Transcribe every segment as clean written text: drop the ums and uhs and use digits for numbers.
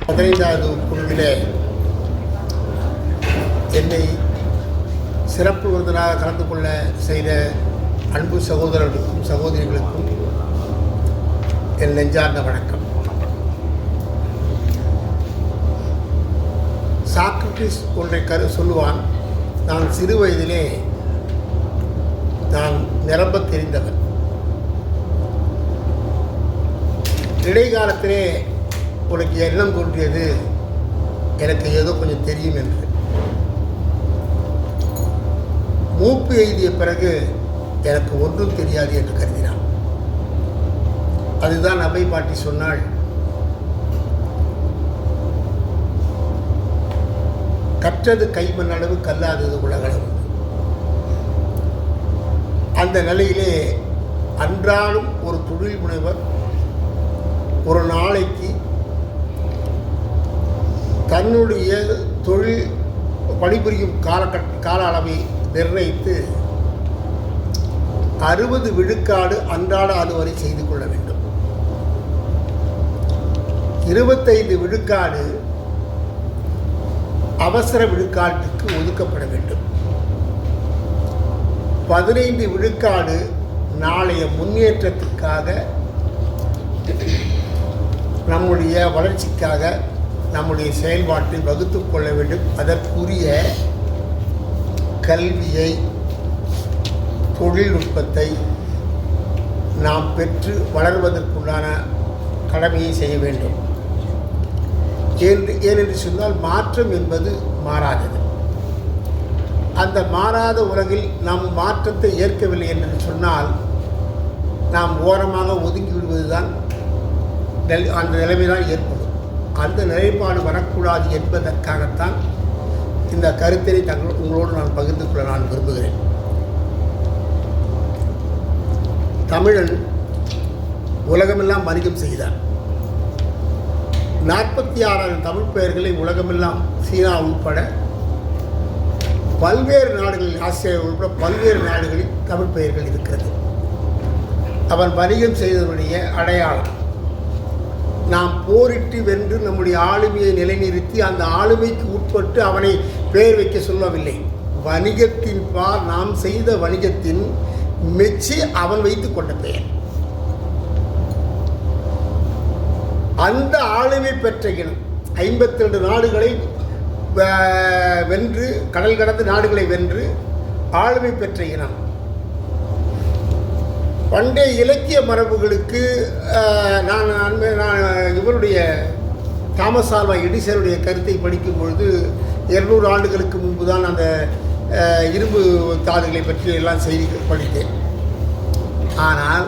15வது குழுவிலே என்னை சிறப்பு விருந்தினராக கலந்து கொள்ள செய்த அன்பு சகோதரர்களுக்கும் சகோதரிகளுக்கும் என் நெஞ்சார்ந்த வணக்கம். சாக்ரட்டிஸ் ஒன்றை சொல்லுவான், நான் சிறு வயதிலே நான் நிரம்ப தெரிந்தவன், இடைக்காலத்திலே உனக்கு எண்ணம் தோன்றியது எனக்கு ஏதோ கொஞ்சம் தெரியும் என்று. மூப்பு எய்திய பிறகு எனக்கு ஒன்றும் தெரியாது என்று கருதினான். அதுதான் அவை பாட்டி சொன்னாள், கற்றது கைமண் அளவு கல்லாதது உலகளவு. அந்த நிலையிலே அன்றாடம் ஒரு தொழில் முனைவர் ஒரு நாளைக்கு தன்னுடைய தொழில் பணிபுரியும் கால அளவை நிர்ணயித்து 60 விழுக்காடு அன்றாட அலுவலை செய்து கொள்ள வேண்டும். 25 விழுக்காடு அவசர விழுக்காட்டுக்கு ஒதுக்கப்பட வேண்டும். 15 விழுக்காடு நாளைய முன்னேற்றத்துக்காக, நம்முடைய வளர்ச்சிக்காக, நம்முடைய செயல்பாட்டை வகுத்து கொள்ள வேண்டும். அதற்குரிய கல்வியை, தொழில்நுட்பத்தை நாம் பெற்று வளர்வதற்குண்டான கடமையை செய்ய வேண்டும். ஏனென்று சொன்னால் மாற்றம் என்பது மாறாதது. அந்த மாறாத உலகில் நாம் மாற்றத்தை ஏற்கவில்லை என்று சொன்னால் நாம் ஓரமாக ஒதுங்கி விடுவதுதான் அந்த நிலைமைதான் ஏற்படும். அந்த நிலைப்பாடு வரக்கூடாது என்பதற்காகத்தான் இந்த கருத்தினை உங்களோடு நான் பகிர்ந்து கொள்ள நான் விரும்புகிறேன். தமிழன் உலகமெல்லாம் வணிகம் செய்தார். 46,000 தமிழ் பெயர்களை உலகமெல்லாம், சீனா உட்பட பல்வேறு நாடுகளில், ஆசியா உட்பட பல்வேறு நாடுகளில் தமிழ் பெயர்கள் இருக்கிறது. அவன் வணிகம் செய்தவனுடைய அடையாளம். நாம் போரிட்டு வென்று நம்முடைய ஆளுமையை நிலைநிறுத்தி அந்த ஆளுமைக்கு உட்பட்டு அவனை பெயர் வைக்க சொல்லவில்லை. வணிகத்தின் நாம் செய்த வணிகத்தின் மெச்சி அவன் வைத்து கொண்ட பெயர். அந்த ஆளுமை பெற்ற இனம் 52 நாடுகளை வென்று, கடல் கடந்த நாடுகளை வென்று ஆளுமை பெற்ற இனம். பண்டைய இலக்கிய மரபுகளுக்கு நான் இவருடைய தாமஸ் ஆல்வா எடிசனுடைய கருத்தை படிக்கும் பொழுது 200 ஆண்டுகளுக்கு முன்பு தான் அந்த இரும்பு தாதுகளை பற்றி எல்லாம் செய்திகள் படித்தேன். ஆனால்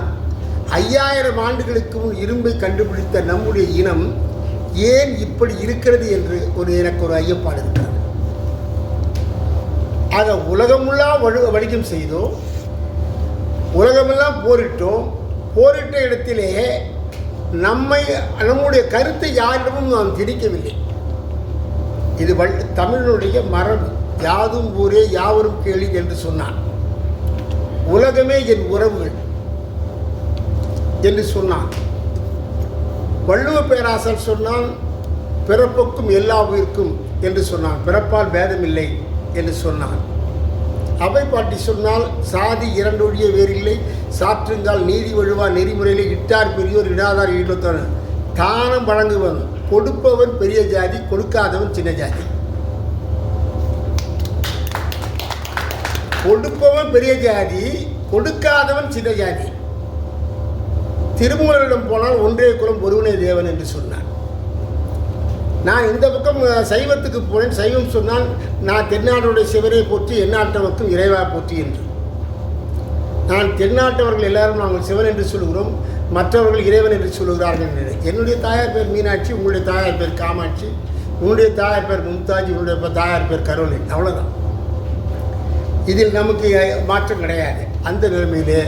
5000 ஆண்டுகளுக்கு முன் இரும்பை கண்டுபிடித்த நம்முடைய இனம் ஏன் இப்படி இருக்கிறது என்று எனக்கு ஒரு ஐயப்பாடு இருக்கிறது. ஆக உலகமுள்ளா வணிகம் செய்தோம், உலகமெல்லாம் போரிட்டோம். போரிட்ட இடத்திலே நம்முடைய கருத்தை யாரிடமும் நாம் திணிக்கவில்லை. இது தமிழனுடைய மரபு. யாதும் ஊரே யாவரும் கேளி என்று சொன்னான். உலகமே என் உறவுகள் என்று சொன்னான். வள்ளுவ பேராசர் சொன்னான், பிறப்புக்கும் எல்லா உயிர்க்கும் என்று சொன்னான். பிறப்பால் பேதமில்லை என்று சொன்னான். அவை பாட்டி சொன்னால், சாதி 2 ஒழிய வேறில்லை, சாற்றுங்கால் நீதி வழுவா நெறிமுறையிலே இட்டார் பெரியோர் இடாதார் ஈழத்தோன். தானம் வழங்குவன் கொடுப்பவன் பெரிய ஜாதி, கொடுக்காதவன் சின்ன ஜாதி. கொடுப்பவன் பெரிய ஜாதி, கொடுக்காதவன் சின்ன ஜாதி. திருமூலரிடம் போனால் ஒன்றே குலம் ஒருவனே தேவன் என்று சொன்னான். நான் இந்த பக்கம் சைவத்துக்கு போனேன். சைவம் சொன்னால், நான் தென்னாட்டுடைய சிவனை போற்றி எந்நாட்டவர்க்கும் இறைவா போற்றி என்று. நான் தென்னாட்டவர்கள் எல்லாரும் நாங்கள் சிவன் என்று சொல்கிறோம், மற்றவர்கள் இறைவன் என்று சொல்கிறார்கள் என்று. என்னுடைய தாயார் பேர் மீனாட்சி, உங்களுடைய தாயார் பேர் காமாட்சி, உன்னுடைய தாயார் பேர் மும்தாஜ், உன்னுடைய தாயார் பேர் கரோலின். அவ்வளோதான். இதில் நமக்கு மாற்றம் கிடையாது. அந்த நிலைமையிலே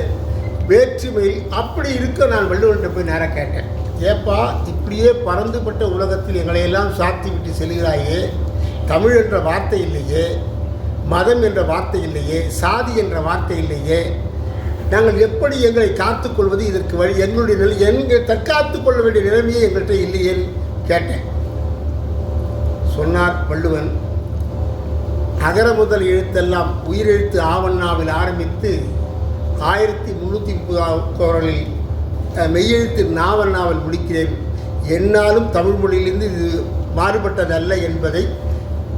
வேற்றுமை அப்படி இருக்க நான் வள்ளுவன்கிட்ட போய் நேராக கேட்டேன், ஏப்பா இப்படியே பறந்துபட்ட உலகத்தில் எங்களையெல்லாம் சாத்தி விட்டு செல்கிறாயே, தமிழ் என்ற வார்த்தை இல்லையே, மதம் என்ற வார்த்தை இல்லையே, சாதி என்ற வார்த்தை இல்லையே, நாங்கள் எப்படி எங்களை காத்துக்கொள்வது? இதற்கு வழி எங்களுடைய எங்கள் தற்காத்து கொள்ள வேண்டிய நிலைமையே எங்கள்கிட்ட இல்லையேன்னு கேட்டேன். சொன்னார் வள்ளுவன். அகர முதல் எழுத்தெல்லாம் உயிரெழுத்து ஆவண்ணாவில் ஆரம்பித்து 1330 குரலில் மெய்யெழுத்து நாவண்ணாவில் முடிக்கிறேன். என்னாலும் தமிழ் மொழியிலிருந்து இது மாறுபட்டதல்ல என்பதை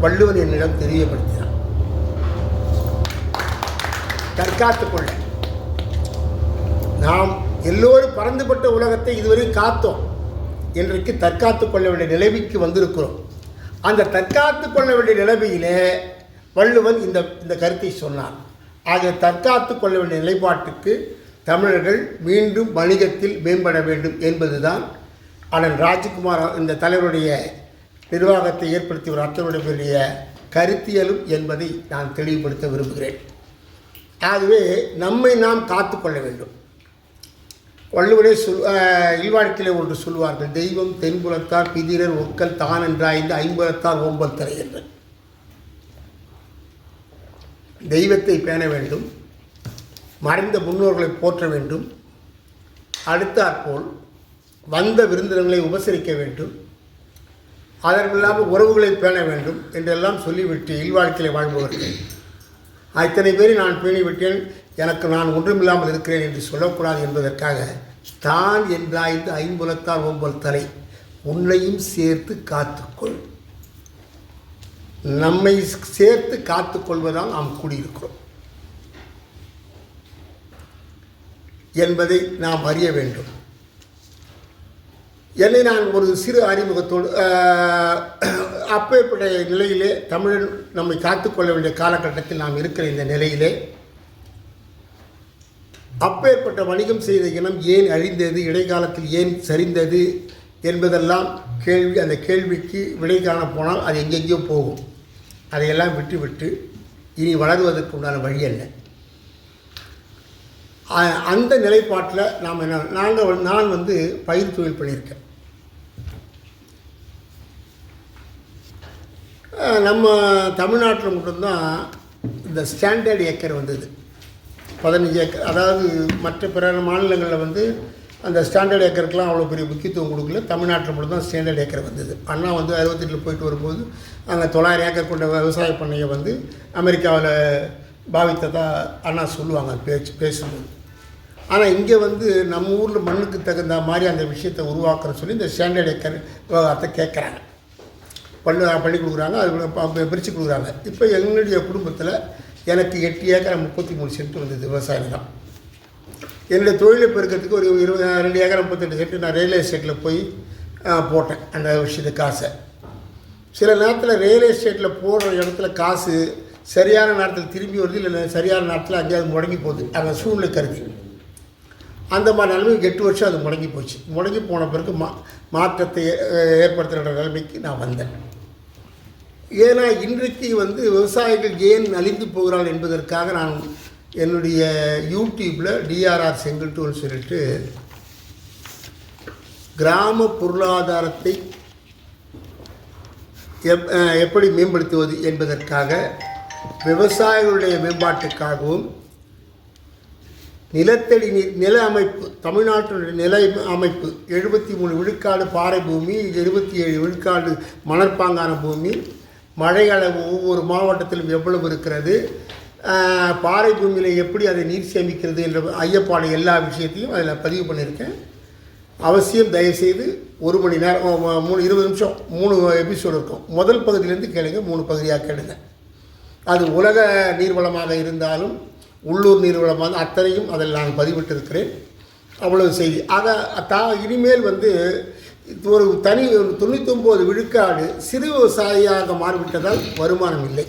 வள்ளுவன் என்னிடம் தெரியப்படுத்தினார். தற்காத்து கொள்ள நாம் எல்லோரும் பறந்துபட்ட உலகத்தை இதுவரை காத்தோம். இன்றைக்கு தற்காத்து கொள்ள வேண்டிய நிலைமைக்கு வந்திருக்கிறோம். அந்த தற்காத்து கொள்ள வேண்டிய நிலைமையிலே வள்ளுவன் இந்த கருத்தை சொன்னார். ஆக தற்காத்து கொள்ள வேண்டிய நிலைப்பாட்டுக்கு தமிழர்கள் மீண்டும் வணிகத்தில் மேம்பட வேண்டும் என்பதுதான் அண்ணன் ராஜ்குமார் இந்த தலைவருடைய நிர்வாகத்தை ஏற்படுத்தி ஒரு அத்தனுடைய கருத்தியலும் என்பதை நான் தெளிவுபடுத்த விரும்புகிறேன். ஆகவே நம்மை நாம் காத்து கொள்ள வேண்டும். வள்ளுவனே இல்வாழ்க்கையில் ஒன்று சொல்வார்கள், தெய்வம் தென்புலத்தார் பிதிரர் ஒக்கல் தான் என்றாய்ந்து ஐம்புலத்தார் ஓம்பல் தரை என்று. தெய்வத்தை பேண வேண்டும், மறைந்த முன்னோர்களை போற்ற வேண்டும், அடுத்தாற்போல் வந்த விருந்தினர்களை உபசரிக்க வேண்டும், அதற்கில்லாமல் உறவுகளை பேண வேண்டும் என்றெல்லாம் சொல்லிவிட்டு இல்வாழ்க்கையில் வாழ்பவர்கள் அத்தனை பேரை நான் பேணிவிட்டேன், எனக்கு நான் ஒன்றுமில்லாமல் இருக்கிறேன் என்று சொல்லக்கூடாது என்பதற்காக தான் என்றாய்ந்து ஐம்புலத்தார் ஓம்பல் தலை, உன்னையும் சேர்த்து காத்துக்கொள். நம்மை சேர்த்து காத்துக்கொள்வதால் நாம் கூடியிருக்கிறோம் என்பதை நாம் அறிய வேண்டும். என்னை நான் ஒரு சிறு அறிமுகத்தோடு அப்பேற்பட்ட நிலையிலே தமிழன் நம்மை காத்துக்கொள்ள வேண்டிய காலகட்டத்தில் நாம் இருக்கிற இந்த நிலையிலே அப்பேற்பட்ட வணிகம் செய்த இனம் ஏன் அழிந்தது, இடைக்காலத்தில் ஏன் சரிந்தது என்பதெல்லாம் கேள்வி. அந்த கேள்விக்கு விடை காண போனால் அது எங்கெங்கேயோ போகும். அதையெல்லாம் விட்டு இனி வளருவதற்கு உண்டான வழி என்ன, அந்த நிலைப்பாட்டில் நாம் நான் பயிர் தொழில் பண்ணியிருக்கேன். நம்ம தமிழ்நாட்டில் மட்டும்தான் இந்த ஸ்டாண்டர்ட் ஏக்கர் வந்தது 15 ஏக்கர். அதாவது மற்ற பிற மாநிலங்களில் அந்த ஸ்டாண்டர்ட் ஏக்கருக்கெலாம் அவ்வளோ பெரிய முக்கியத்துவம் கொடுக்கல. தமிழ்நாட்டில் மட்டும்தான் ஸ்டாண்டர்ட் ஏக்கர் வந்தது. அண்ணா 68 போயிட்டு வரும்போது அங்கே 900 ஏக்கர் கொண்ட விவசாய பண்ணையை அமெரிக்காவில் பாவித்ததாக அண்ணா சொல்லுவாங்க பேசும்போது. ஆனால் இங்கே நம்ம ஊரில் மண்ணுக்கு தகுந்த மாதிரி அந்த விஷயத்தை உருவாக்குற சொல்லி இந்த ஸ்டாண்டர்ட் ஏக்கர் விவகாரத்தை கேட்குறாங்க, பண்ணி கொடுக்குறாங்க, அது பிரித்து கொடுக்குறாங்க. இப்போ என்னுடைய குடும்பத்தில் எனக்கு 8 ஏக்கர் 33 சென்ட் வந்தது விவசாயம் தான். என்னுடைய தொழிலை பெருக்கிறதுக்கு ஒரு 2 ஏக்கர் 38 சென்ட் நான் ரியல் எஸ்டேட்டில் போய் போட்டேன். அந்த விஷயத்து காசை சில நேரத்தில் ரியல் எஸ்டேட்டில் போடுற இடத்துல காசு சரியான நேரத்தில் திரும்பி வருது, இல்லை சரியான நேரத்தில் அங்கேயாவது முடங்கி போகுது. அந்த சூழ்நிலை கருதி அந்த மாதிரி நிலைமைக்கு 8 வருஷம் அது முடங்கி போச்சு. முடங்கி போன பிறகு மாற்றத்தை ஏற்படுத்துகிற நிலைமைக்கு நான் வந்தேன். ஏன்னா இன்றைக்கு விவசாயிகள் ஏன் அழிந்து போகிறார்கள் என்பதற்காக நான் என்னுடைய யூடியூப்பில் டிஆர்ஆர் செங்கல்டூன்னு சொல்லிட்டு கிராம பொருளாதாரத்தை எப்படி மேம்படுத்துவது என்பதற்காக விவசாயிகளுடைய மேம்பாட்டுக்காகவும் நிலத்தடி நீர் நில அமைப்பு, தமிழ்நாட்டினுடைய நில அமைப்பு 73 விழுக்காடு பாறை பூமி, 27 விழுக்காடு மணற்பாங்கான பூமி, மழை அளவு ஒவ்வொரு மாவட்டத்திலும் எவ்வளவு இருக்கிறது, பாறை பூமியில் எப்படி அதை நீர் சேமிக்கிறது என்ற ஐயப்பாடு எல்லா விஷயத்தையும் அதில் பதிவு பண்ணியிருக்கேன். அவசியம் தயவுசெய்து 1 மணி நேரம் 20 நிமிஷம் 3 எபிசோடு இருக்கும். முதல் பகுதியிலேருந்து கேளுங்க, 3 பகுதியாக கேளுங்க. அது உலக நீர்வளமாக இருந்தாலும் உள்ளூர் நீர்வளமாக அத்தனையும் அதில் நான் பதிவிட்டிருக்கிறேன். அவ்வளவு செய்தி. ஆக இனிமேல் ஒரு 99 விழுக்காடு சிறு விவசாயியாக மாறிவிட்டதால் வருமானம் இல்லை.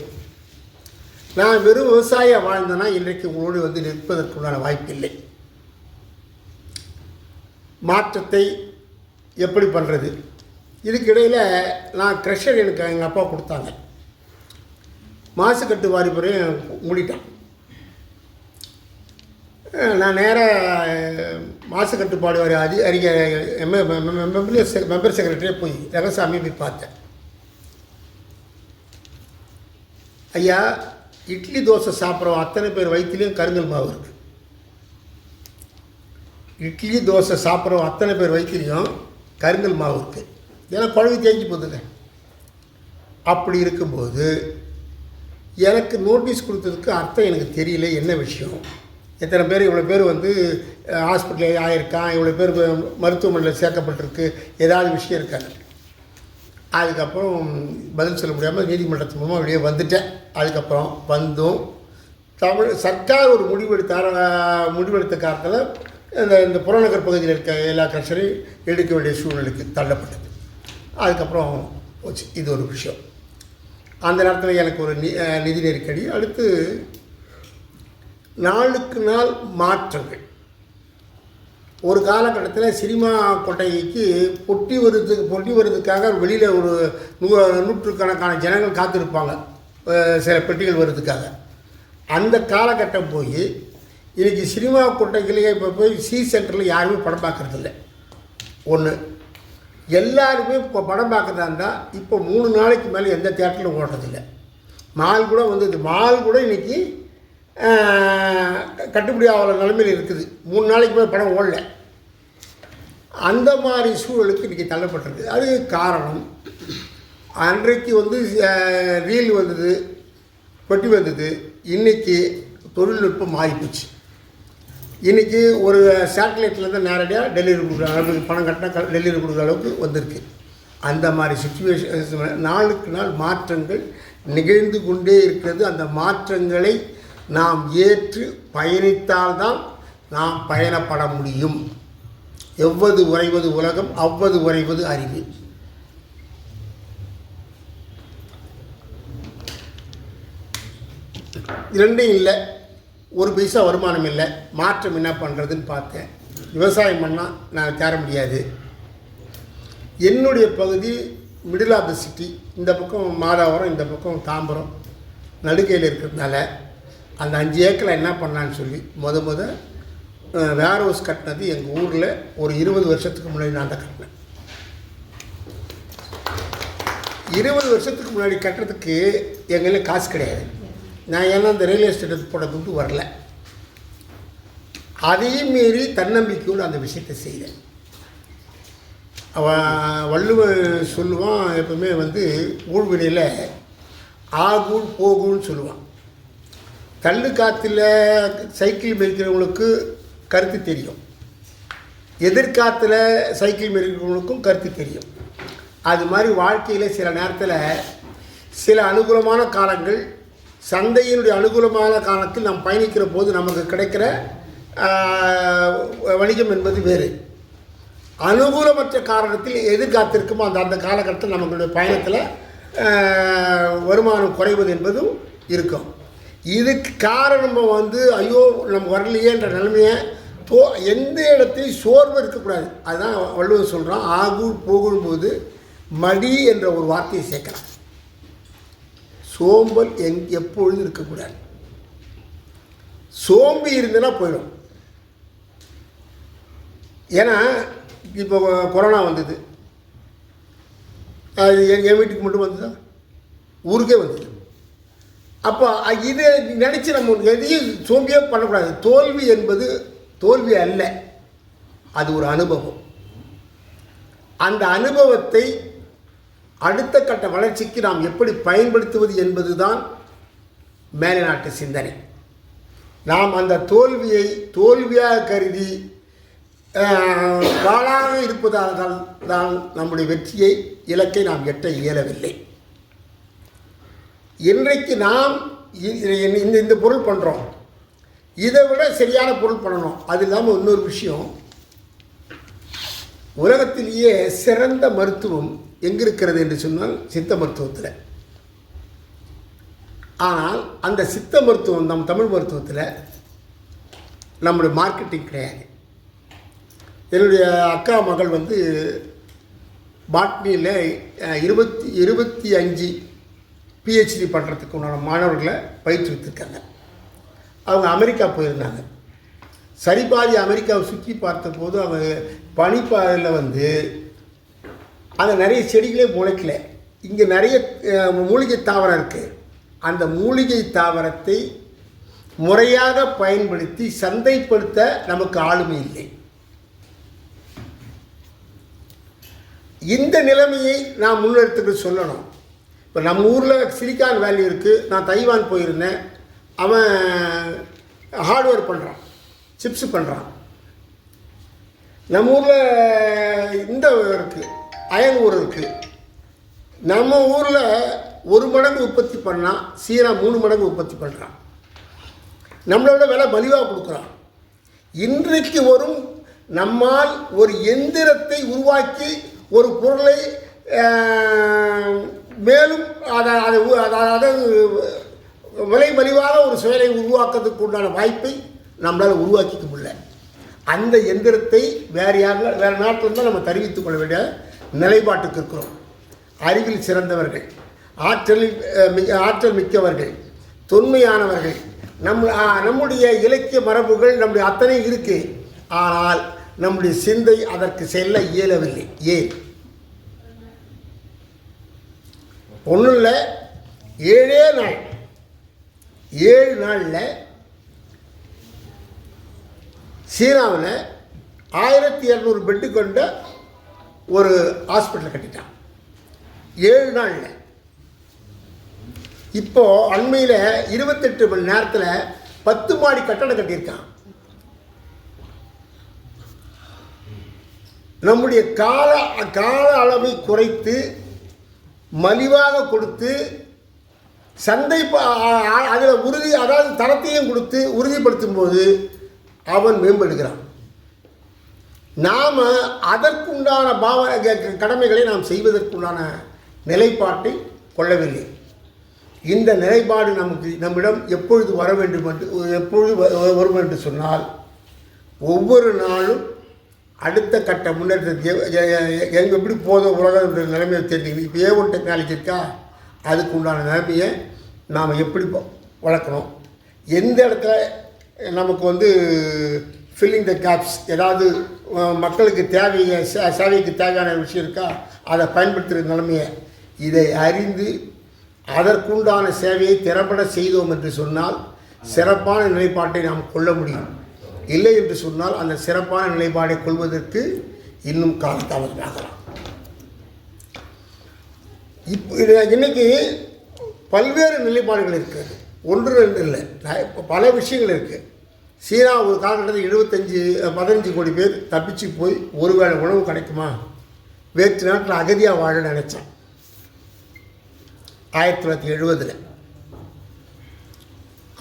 நான் வெறும் விவசாயியாக வாழ்ந்தேன்னா இன்றைக்கு உங்களோடு நிற்பதற்குண்டான வாய்ப்பில்லை. மாற்றத்தை எப்படி பண்ணுறது? இதுக்கிடையில் நான் க்ரெஷர் எனக்கு எங்கள் அப்பா கொடுத்தாங்க. மாசுக்கட்டு வாரிப்புறையும் மூடிட்டான். நான் நேராக மாசு கட்டுப்பாடு வாரிய அறிக்கை மெம்பர் செக்ரட்டரியே போய் ரங்கசாமி போய் பார்த்தேன். ஐயா, இட்லி தோசை சாப்பிட்றோம் அத்தனை பேர் வயிற்றுலேயும் கருங்கல் மாவு இருக்குது. இட்லி தோசை சாப்பிட்றோம் அத்தனை பேர் வயிற்றுலேயும் கருங்கல் மாவு இருக்குது. ஏன்னா குழம்பு தேய்ச்சி போதுங்க. அப்படி இருக்கும்போது எனக்கு நோட்டீஸ் கொடுத்ததுக்கு அர்த்தம் எனக்கு தெரியல, என்ன விஷயம், எத்தனை பேர் இவ்வளோ பேர் வந்து ஹாஸ்பிட்டலில் ஆகியிருக்கான், இவ்வளோ பேர் மருத்துவமனையில் சேர்க்கப்பட்டிருக்கு, ஏதாவது விஷயம் இருக்காது. அதுக்கப்புறம் பதில் சொல்ல முடியாமல் நீதிமன்றத்து மூலமாக வெளியே வந்துட்டேன். அதுக்கப்புறம் வந்தும் சர்க்கார் ஒரு முடிவெடுத்த காலத்தில் இந்த புறநகர் பகுதியில் இருக்க எல்லா கட்சியும் எடுக்க வேண்டிய சூழ்நிலைக்கு தள்ளப்பட்டது. அதுக்கப்புறம் போச்சு. இது ஒரு விஷயம். அந்த நேரத்தில் எனக்கு ஒரு நிதி நெருக்கடி. அடுத்து நாளுக்கு நாள் மாற்றங்கள். ஒரு காலகட்டத்தில் சினிமா கொட்டைக்கு பொட்டி வருவதுக்காக வெளியில் ஒரு நூற்றுக்கணக்கான ஜனங்கள் காத்திருப்பாங்க சில பெட்டிகள் வருவதுக்காக. அந்த காலகட்டம் போய் இன்றைக்கி சினிமா கொட்டைகளையே இப்போ போய் சென்டரில் யாருமே படம் பார்க்குறதில்ல. ஒன்று, எல்லாருமே இப்போ படம் பார்க்குறதா இருந்தால் இப்போ 3 நாளைக்கு மேலே எந்த தியேட்டரிலும் ஓடுறதில்லை. மால் கூட வந்தது. மால் கூட இன்றைக்கி கட்டுப்படி ஆகிற நிலைமையில் இருக்குது. 3 நாளைக்கு மேலே படம் ஓடல. அந்த மாதிரி சூழலுக்கு இன்றைக்கி தள்ளப்பட்டிருக்கு. அது காரணம், அன்றைக்கு வந்து ரீல் வந்தது, பெட்டி வந்தது. இன்றைக்கி தொழில்நுட்பம் மாறிப்போச்சு. இன்றைக்கி ஒரு சேட்டலைட்லேருந்து நேரடியாக டெலிவரி கொடுக்குற அளவுக்கு, பணம் கட்டினா டெலிவரி கொடுக்குற அளவுக்கு வந்திருக்கு. அந்த மாதிரி சுச்சுவேஷன் நாளுக்கு நாள் மாற்றங்கள் நிகழ்ந்து கொண்டே இருக்கிறது. அந்த மாற்றங்களை நாம் ஏற்று பயணித்தால்தான் நாம் பயணப்பட முடியும். எவ்வது உறைவது உலகம், அவ்வது உறைவது அறிவு. இரண்டும் இல்லை. ஒரு பைசா வருமானம் இல்லை. மாற்றம் என்ன பண்ணுறதுன்னு பார்த்தேன். விவசாயம் பண்ணால் நான் தேர முடியாது. என்னுடைய பகுதி மிடில் ஆஃப் த சிட்டி. இந்த பக்கம் மாதாவரம், இந்த பக்கம் தாம்பரம் நடுக்கையில் இருக்கிறதுனால அந்த 5 ஏக்கரில் என்ன பண்ணான்னு சொல்லி வேர் ஹவுஸ் கட்டினது எங்கள் ஊரில் ஒரு 20 வருஷத்துக்கு முன்னாடி நான் தான் கட்டினேன். 20 வருஷத்துக்கு முன்னாடி கட்டுறதுக்கு எங்களில் காசு கிடையாது. நான் ஏன்னா இந்த ரியல் எஸ்டேட் போட துட்டு வரல. அதையும் மீறி தன்னம்பிக்கையோடு அந்த விஷயத்தை செய்தேன். வள்ளுவன் சொல்லுவான், எப்பவுமே வந்து ஊழ்வினையில் ஆகூழ் போகுன்னு சொல்லுவான். தள்ளு காற்றுல சைக்கிள் மெதிக்கிறவங்களுக்கு கருத்து தெரியும், எதிர்காற்றுல சைக்கிள் மெதிக்கிறவங்களுக்கும் கருத்து தெரியும். அது மாதிரி வாழ்க்கையில் சில நேரத்தில் சில அனுகூலமான காலங்கள், சந்தையினுடைய அனுகூலமான காலத்தில் நாம் பயணிக்கிற போது நமக்கு கிடைக்கிற வணிகம் என்பது வேறு. அனுகூலமற்ற காரணத்தில் எதிர்காத்திருக்குமோ அந்த காலகட்டத்தில் நம்மளுடைய பயணத்தில் வருமானம் குறைவது என்பதும் இருக்கும். இதுக்கு காரணம் வந்து ஐயோ நம்ம வரலையேன்ற நிலைமையை எந்த இடத்தையும் சோர்வு இருக்கக்கூடாது. அதுதான் வள்ளுவர் சொல்கிறான், ஆகூழ் போகும்போது மடி என்ற ஒரு வார்த்தையை சேர்க்கலாம். சோம்பல் எப்பொழுதும் இருக்கக்கூடாது. சோம்பி இருந்தனா போயிடும். ஏன்னா இப்போ கொரோனா வந்தது, அது என் வீட்டுக்கு மட்டும் வந்ததா, ஊருக்கே வந்தது. அப்போ இதை நினச்சி நம்ம எதையும் சோம்பியே பண்ணக்கூடாது. தோல்வி என்பது தோல்வி அல்ல, அது ஒரு அனுபவம். அந்த அனுபவத்தை அடுத்த கட்ட வளர்ச்சிக்கு நாம் எப்படி பயன்படுத்துவது என்பது தான் மேலை நாட்டு சிந்தனை. நாம் அந்த தோல்வியை தோல்வியாக கருதி வாழாக இருப்பதால் தான் நம்முடைய வெற்றியை இலக்கை நாம் எட்ட இயலவில்லை. இன்றைக்கு நாம் இந்த பொருள் பண்ணுறோம், இதை விட சரியான பொருள் பண்ணணும். அது இல்லாமல் இன்னொரு விஷயம், உலகத்திலேயே சிறந்த மருத்துவம் எங்கே இருக்கிறது என்று சொன்னால் சித்த மருத்துவத்தில். ஆனால் அந்த சித்த மருத்துவம் நம் தமிழ் மருத்துவத்தில் நம்முடைய மார்க்கெட்டிங் கிடையாது. என்னுடைய அக்கா மகள் வந்து பாட்னியில் 25 பிஹெச்டி பண்ணுறதுக்கு உண்டான மாணவர்களை பயிற்றுவித்திருக்காங்க. அவங்க அமெரிக்கா போயிருந்தாங்க. சரிபாதி அமெரிக்காவை சுற்றி பார்த்தபோது அவங்க பனிப்பாறையில் வந்து அங்கே நிறைய செடிகளே முளைக்கல. இங்கே நிறைய மூலிகை தாவரம் இருக்குது. அந்த மூலிகை தாவரத்தை முறையாக பயன்படுத்தி சந்தைப்படுத்த நமக்கு ஆளுமை இல்லை. இந்த நிலைமையை நாம் முன்னெடுத்துட்டு சொல்லணும். இப்போ நம்ம ஊரில் சிலிக்கான் வேலி இருக்குது. நான் தைவான் போயிருந்தேன். அவன் ஹார்ட்வேர் பண்ணுறான், சிப்ஸு பண்ணுறான். நம்ம ஊரில் இந்த இருக்குது, அயன் ஊர் இருக்குது. நம்ம ஊரில் 1 மடங்கு உற்பத்தி பண்ணால் சீனா 3 மடங்கு உற்பத்தி பண்ணுறான். நம்மளோட விலை மலிவாக கொடுக்குறான். இன்றைக்கு வரும் நம்மால் ஒரு எந்திரத்தை உருவாக்கி ஒரு பொருளை மேலும் அதாவது விலை மலிவாக ஒரு செயலை உருவாக்குறதுக்கு உண்டான வாய்ப்பை நம்மளால் உருவாக்கிக்க முடியல. அந்த எந்திரத்தை வேறு நாட்டிலிருந்து நம்ம தெரிவித்துக் கொள்ள வேண்டிய நிலைப்பாட்டுக்கு இருக்கிறோம். அறிவில் சிறந்தவர்கள், ஆற்றல் மிக்கவர்கள், தொன்மையானவர்கள், நம்முடைய இலக்கிய மரபுகள் நம்முடைய அத்தனை இருக்கு. ஆனால் நம்முடைய சிந்தை அதற்கு செல்ல இயலவில்லை. ஏன்? ஒன்றும் இல்லை, 7 நாளில் சீனாவில் 1200 பெட்டு கொண்ட ஒரு ஹாஸ்பிட்டல் கட்டிட்டான் 7 நாளில். இப்போது அண்மையில் 28 மணி நேரத்தில் 10 மாடி கட்டடம் கட்டியிருக்கான். நம்முடைய கால அளவை குறைத்து மலிவாக கொடுத்து சந்தை அதில் அதாவது தரத்தையும் கொடுத்து உறுதிப்படுத்தும் போது அவன் மேம்படுகிறான். நாம் அதற்குண்டான கடமைகளை நாம் செய்வதற்குண்டான நிலைப்பாட்டை கொள்ளவில்லை. இந்த நிலைப்பாடு நம்மிடம் எப்பொழுது வர வேண்டும் வரும் என்று சொன்னால், ஒவ்வொரு நாளும் அடுத்த கட்ட முன்னேற்றத்தை எங்கே எப்படி போதும் உலக நிலைமையை தெரிஞ்சுக்கணும். இப்போ A1 டெக்னாலஜி இருக்கா, அதுக்கு உண்டான நிலைமையை நாம் எப்படி வளர்க்கணும், எந்த இடத்துல நமக்கு ஃபில்லிங் த கேப்ஸ், ஏதாவது மக்களுக்கு சேவைக்கு தேவையான விஷயம் இருக்கா, அதை பயன்படுத்துகிற நிலைமையை இதை அறிந்து அதற்குண்டான சேவையை திறம்பட செய்தோம் என்று சொன்னால் சிறப்பான நிலைப்பாட்டை நாம் கொள்ள முடியும். இல்லை என்று சொன்னால் அந்த சிறப்பான நிலைப்பாடை கொள்வதற்கு இன்னும் காலதாமதமாகலாம். இன்னைக்கு பல்வேறு நிலைப்பாடுகள் இருக்குது, 1-2 இல்லை, பல விஷயங்கள் இருக்குது. சீனா ஒரு காலகட்டத்தில் 15 கோடி பேர் தப்பிச்சு போய் ஒருவேளை உணவு கிடைக்குமா, வேற்று நாட்டில் அகதியாக வாழ நினைச்சான் 1970.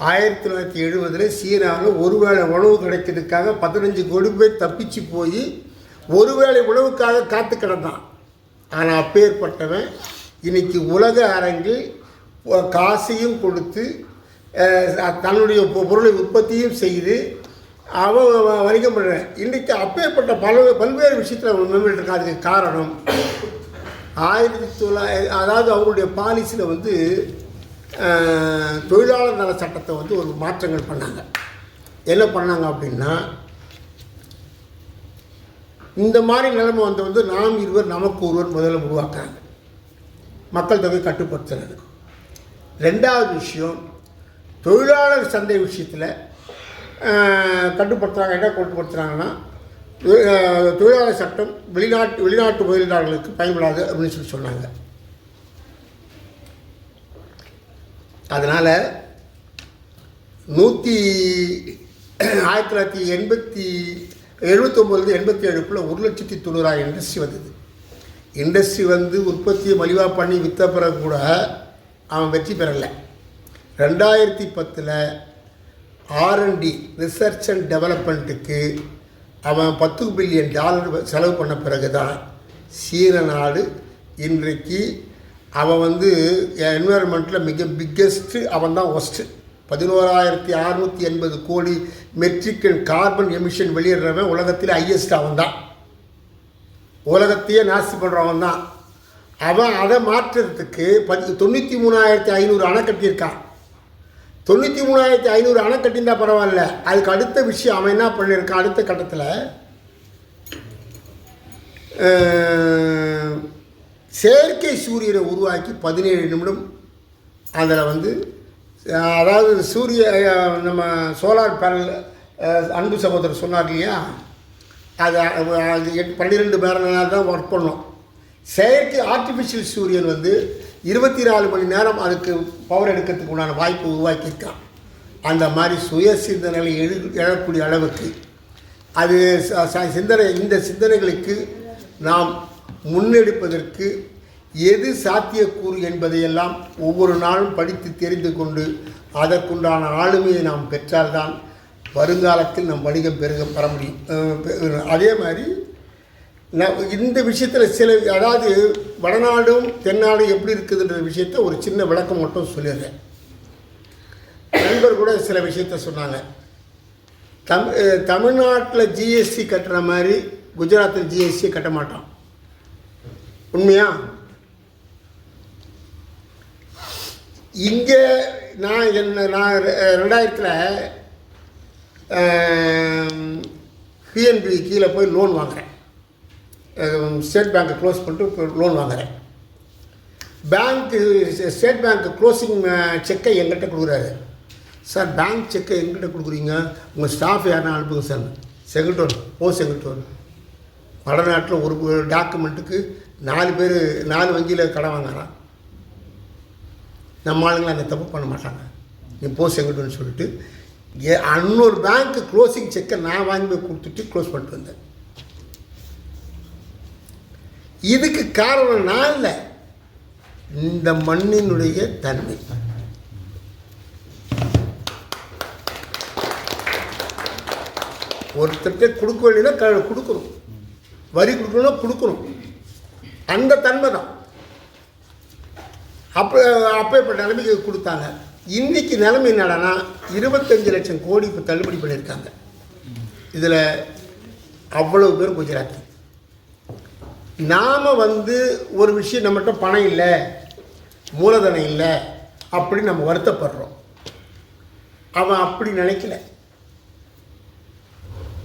1970 சீனாவில் ஒருவேளை உணவு கிடைக்கிறதுக்காக 15 கோடி பேர் தப்பிச்சு போய் ஒருவேளை உணவுக்காக காத்து கிடந்தான். ஆனால் அப்பேற்பட்டவன் இன்னைக்கு உலக அரங்கில் காசையும் கொடுத்து தன்னுடைய பொருளை உற்பத்தியும் செய்து அவன் வணிகம் பண்ணுறேன். இன்றைக்கு அப்பேற்பட்ட பல்வேறு விஷயத்தில் மேம்பட்டுருக்கான். அதுக்கு காரணம் 1900 அதாவது அவங்களுடைய பாலிசியில் தொழிலாளர் நல சட்டத்தை ஒரு மாற்றங்கள் பண்ணாங்க. என்ன பண்ணாங்க அப்படின்னா, இந்த மாதிரி நிலைமை நாம் இருவர் நமக்கு ஒருவர் முதல்ல உருவாக்குறாங்க, மக்கள் தொகை கட்டுப்படுத்துறது. 2வது விஷயம், தொழிலாளர் சந்தை விஷயத்தில் கட்டுப்படுத்துகிறாங்க. என்ன கட்டுப்படுத்துகிறாங்கன்னா, தொழிலாளர் சட்டம் வெளிநாட்டு முதலீட்டாளர்களுக்கு பயன்படாது அப்படின்னு சொன்னாங்க. அதனால் 1979-87 1,90,000 இண்டஸ்ட்ரி வந்தது. இண்டஸ்ட்ரி உற்பத்தியை மலிவாக பண்ணி விற்ற பிறகு கூட அவன் வெற்றி பெறலை. 2010 R&D ரிசர்ச் அண்ட் டெவலப்மெண்ட்டுக்கு அவன் $10 பில்லியன் செலவு பண்ண பிறகு தான் சீன நாடு இன்றைக்கு அவன் என்விரான்மெண்ட்டில் மிக பிக்கெஸ்ட்டு, அவன் தான் ஒஸ்ட்டு. 11,680 கோடி மெட்ரிக் டன் கார்பன் எமிஷன் வெளியிடுறவன் உலகத்தில் ஹையஸ்ட் அவன் தான். உலகத்தையே நாசி பண்ணுறவன் தான் அவன். அதை மாற்றுறதுக்கு 93,500 அணை கட்டியிருக்கான். 93,500 அணை கட்டியிருந்தால் பரவாயில்ல. அதுக்கு அடுத்த விஷயம் அவன் என்ன பண்ணியிருக்கான், அடுத்த கட்டத்தில் செயற்கை சூரியனை உருவாக்கி 17 நிமிடம் அதில் அதாவது நம்ம சோலார் பேனல் அன்பு சகோதரர் சொன்னார் இல்லையா, அது 12 மணி நேரம் தான் ஒர்க் பண்ணோம். செயற்கை ஆர்டிஃபிஷியல் சூரியன் 24 மணி நேரம் அதுக்கு பவர் எடுக்கிறதுக்கு உண்டான வாய்ப்பு உருவாக்கியிருக்கான். அந்த மாதிரி சுய சிந்தனைகளை எழக்கூடிய அளவுக்கு அது சிந்தனை, இந்த சிந்தனைகளுக்கு நாம் முன்னெடுப்பதற்கு எது சாத்தியக்கூறு என்பதையெல்லாம் ஒவ்வொரு நாளும் படித்து தெரிந்து கொண்டு அதற்குண்டான ஆளுமையை நாம் பெற்றால்தான் வருங்காலத்தில் நம் வணிகம் பெற முடியும். அதே மாதிரி இந்த விஷயத்தில் சில, அதாவது வடநாடும் தென்னாடும் எப்படி இருக்குதுன்ற விஷயத்த ஒரு சின்ன விளக்கம் மட்டும் சொல்லிடுறேன். நண்பர் கூட சில விஷயத்த சொன்னாங்க. தமிழ்நாட்டில் ஜிஎஸ்டி கட்டுற மாதிரி குஜராத்தில் ஜிஎஸ்டி கட்ட மாட்டோம். உண்மையா? இங்கே நான் 2000 பிஎன்பி கீழே போய் லோன் வாங்குகிறேன். ஸ்டேட் பேங்க்கை க்ளோஸ் பண்ணிட்டு லோன் வாங்குகிறேன். ஸ்டேட் பேங்க் க்ளோசிங் செக்கை எங்கிட்ட கொடுக்குறாரு. சார் பேங்க் செக்கை எங்கிட்ட கொடுக்குறீங்க, உங்கள் ஸ்டாஃப் யாருன்னா அனுப்புங்க சார். செக்ரட்டரி செக்ரட்டரி வடநாட்டில் ஒரு டாக்குமெண்ட்டுக்கு 4 வங்கியில் கடன் வாங்குறான். நம்ம ஆளுங்களை அந்த தப்பு பண்ண மாட்டாங்க. நீ செக்ரட்டரின்னு சொல்லிட்டு இன்னொரு பேங்க்கு க்ளோசிங் செக்கை நான் வாங்கி போய் கொடுத்துட்டு க்ளோஸ் பண்ணிட்டு வந்தேன். இதுக்கு காரணம் நான் இல்லை, இந்த மண்ணினுடைய தன்மை. ஒருத்தர்கிட்ட கொடுக்க வேண்டியதுனா கொடுக்கணும், வரி கொடுக்கணும்னா கொடுக்கணும். அந்த தன்மை தான். அப்பேற்பட்ட நிலைமைக்கு கொடுத்தாங்க. இன்றைக்கி நிலைமை என்னடானா 25 லட்சம் கோடி இப்போ தள்ளுபடி பண்ணியிருக்காங்க. இதில் அவ்வளவு பேர் குஜராத்தி. நாம் ஒரு விஷயம், நம்மகிட்ட பணம் இல்லை, மூலதனம் இல்லை அப்படின்னு நம்ம வருத்தப்படுறோம். அவன் அப்படி நினைக்கல.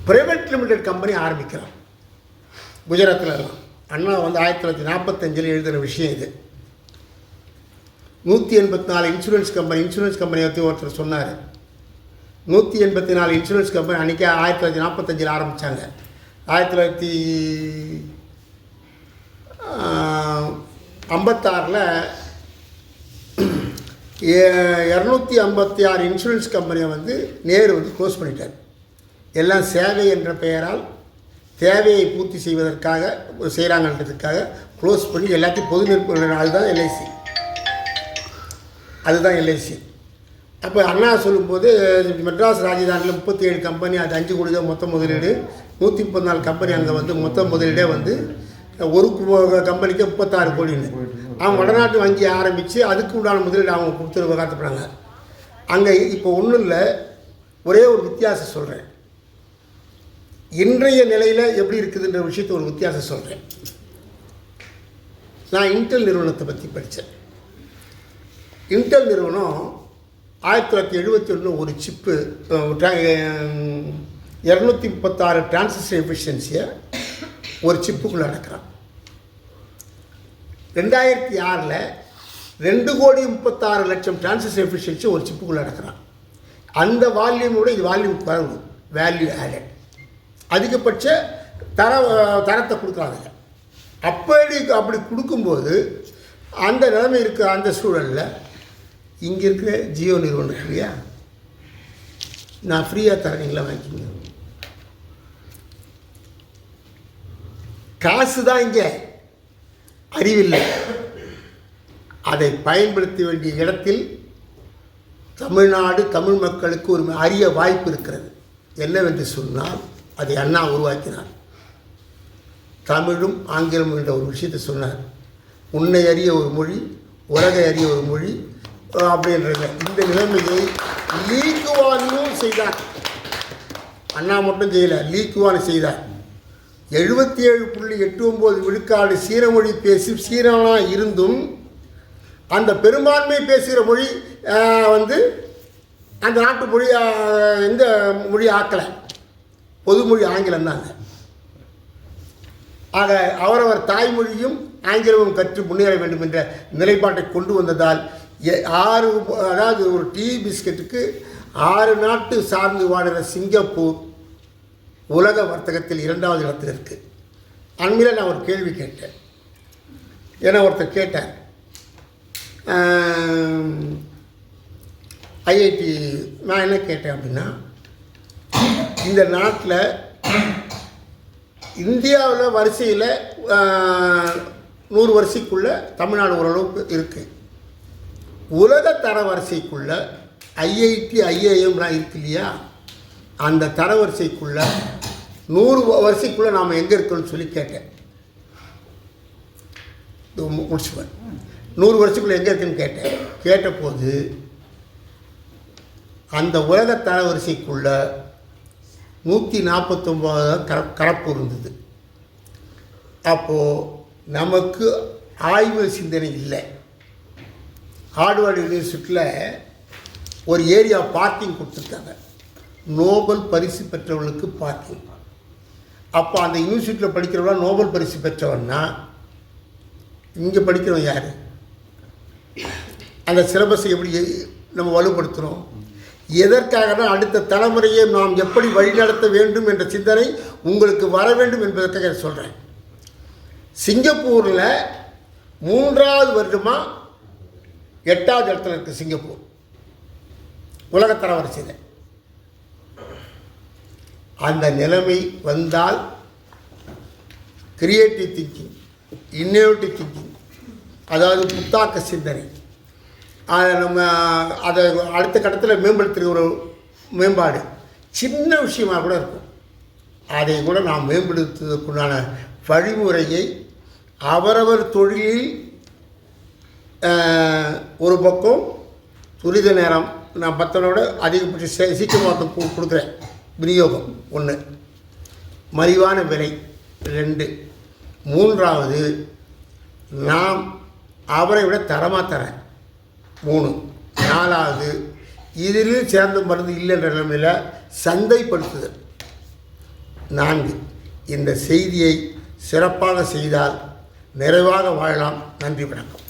ப்ரைவேட் லிமிடெட் கம்பெனி ஆரம்பிக்கிறான் குஜராத்தில் எல்லாம். அண்ணா 1945 எழுதின விஷயம் இது. 184 இன்சூரன்ஸ் கம்பெனியை பற்றி ஒருத்தர் சொன்னார். 184 இன்சூரன்ஸ் கம்பெனி அன்றைக்கி 1945 ஆரம்பித்தாங்க. 1956 256 இன்சூரன்ஸ் கம்பெனியை நேரு க்ளோஸ் பண்ணிட்டார். எல்லாம் சேவை என்ற பெயரால் தேவையை பூர்த்தி செய்வதற்காக செய்கிறாங்கன்றதுக்காக க்ளோஸ் பண்ணி எல்லாத்தையும் பொது நிறுவனம். அதுதான் எல்ஐசி. அப்போ அண்ணா சொல்லும்போது மெட்ராஸ் ராஜதானியில் 37 கம்பெனி, அது 5 கோடி தான் மொத்த முதலீடு. 134 கம்பெனி அங்கே மொத்த முதலீடே ஒரு கம்பெனிக்கு 36 கோடின்னு. அவங்க வடநாட்டு வங்கி ஆரம்பித்து அதுக்கு உண்டான முதலீடு அவங்க கொடுத்து காத்துப்படுறாங்க. அங்கே இப்போ ஒன்றும் இல்லை, ஒரே ஒரு வித்தியாசம் சொல்கிறேன். இன்றைய நிலையில் எப்படி இருக்குதுன்ற விஷயத்தை ஒரு வித்தியாசம் சொல்கிறேன். நான் இன்டெல் நிறுவனத்தை பற்றி படித்தேன். இன்டெல் நிறுவனம் 1971 ஒரு சிப்பு 236 டிரான்சிஸ்டர் எஃபிஷியன்சியை ஒரு சிப்புக்குள்ளே அடக்கிறான். 2006 2,36,00,000 டிரான்சிஸ்டர் எஃபிஷியன்சி ஒரு சிப்புக்குள்ளே அடக்கிறான். அந்த வால்யூமோட இது வால்யூம் குறைவு, வேல்யூ ஆடட், அதிகபட்ச தரத்தை கொடுக்குறாங்க. அப்படி கொடுக்கும்போது அந்த நிலைமை இருக்க அந்த சூழலில் இங்கே இருக்கிற ஜியோ நிறுவனம் இருக்கு இல்லையா, நான் ஃப்ரீயாக தரீங்களா வாங்கிக்கிங்க. காசு தான் இங்கே, அறிவில்லை. அதை பயன்படுத்த வேண்டிய இடத்தில் தமிழ்நாடு தமிழ் மக்களுக்கு ஒரு அரிய வாய்ப்பு இருக்கிறது. என்னவென்று சொன்னால் அதை அண்ணா உருவாக்கினார். தமிழும் ஆங்கிலமும் என்ற ஒரு விஷயத்தை சொன்னார். உன்னை அறிய ஒரு மொழி, உலகை அறிய ஒரு மொழி அப்படின்றத இந்த நிலைமையை லீக்குவானும் செய்தார். அண்ணா மட்டும் செய்யலை, லீக்குவான் செய்தார். 77.89 விழுக்காடு சீனமொழி பேசி சீனனாக இருந்தும் அந்த பெரும்பான்மை பேசுகிற மொழி அந்த நாட்டு மொழி எந்த மொழி ஆக்கலை, பொதுமொழி ஆங்கிலம் தாங்க. ஆக அவரவர் தாய்மொழியும் ஆங்கிலமும் கற்று முன்னேற வேண்டும் என்ற நிலைப்பாட்டை கொண்டு வந்ததால் 6, அதாவது ஒரு டீ பிஸ்கெட்டுக்கு 6 நாட்டு சார்ந்து வாழ்கிற சிங்கப்பூர் உலக வர்த்தகத்தில் 2வது இடத்தில் இருக்குது. அண்மையில் நான் ஒரு கேள்வி கேட்டேன். ஏன்னா ஒருத்தர் கேட்டார், ஐஐடி நான் என்ன கேட்டேன் அப்படின்னா, இந்த நாட்டில் இந்தியாவில் வரிசையில் 100 வரிசைக்குள்ளே தமிழ்நாடு ஓரளவுக்கு இருக்குது. உலக தர வரிசைக்குள்ளே ஐஐடி ஐஏஎம்லாம் இருக்கு இல்லையா, அந்த தரவரிசைக்குள்ளே 100 வரிசைக்குள்ளே நாம் எங்கே இருக்கோன்னு சொல்லி கேட்டேன். முடிச்சுவேன். 100 வருஷத்துக்குள்ளே எங்கே இருக்குன்னு கேட்டபோது அந்த உலக தரவரிசைக்குள்ள 149 கலப்பு இருந்தது. அப்போது நமக்கு ஆய்வு சிந்தனை இல்லை. ஹார்வர்ட் யூனிவர்சிட்டியில் ஒரு ஏரியா பார்க்கிங் கொடுத்துருக்காங்க, நோபல் பரிசு பெற்றவர்களுக்கு பார்க்கிங். அப்போ அந்த யூனிவர்சிட்டியில் படிக்கிறவங்க நோபல் பரிசு பெற்றவன்னா இங்கே படிக்கிறவங்க யார்? அந்த சிலபஸை எப்படி நம்ம வலுப்படுத்துகிறோம்? எதற்காக தான் அடுத்த தலைமுறையை நாம் எப்படி வழிநடத்த வேண்டும் என்ற சிந்தனை உங்களுக்கு வர வேண்டும் என்பதற்காக சொல்கிறேன். சிங்கப்பூரில் 3வது வருடமாக 8வது இடத்துல இருக்குது சிங்கப்பூர் உலகத்தர வரிசையில். அந்த நிலைமை வந்தால் கிரியேட்டிவ் திங்கிங், இன்னோவேட்டிவ் திங்கிங், அதாவது புத்தாக்க சிந்தனை, அதை நம்ம அதை அடுத்த கட்டத்தில் மேம்படுத்துகிற ஒரு மேம்பாடு சின்ன விஷயமாக கூட இருக்கும். அதை கூட நாம் மேம்படுத்துவதற்குண்டான வழிமுறையை அவரவர் தொழிலில் ஒரு பக்கம் துரித நேரம், நான் 10 அதிகபட்ச சீக்கிரமாக கொடுக்குறேன் விநியோகம் 1, மலிவான விலை 2, 3வது நாம் அவரை விட தரமாக தரேன் 3, 4வது இதிலும் சேர்ந்த மருந்து இல்லைன்ற நிலைமையில் சந்தைப்படுத்துதல் 4. இந்த செய்தியை சிறப்பாக செய்தால் நிறைவாக வாழலாம். நன்றி, வணக்கம்.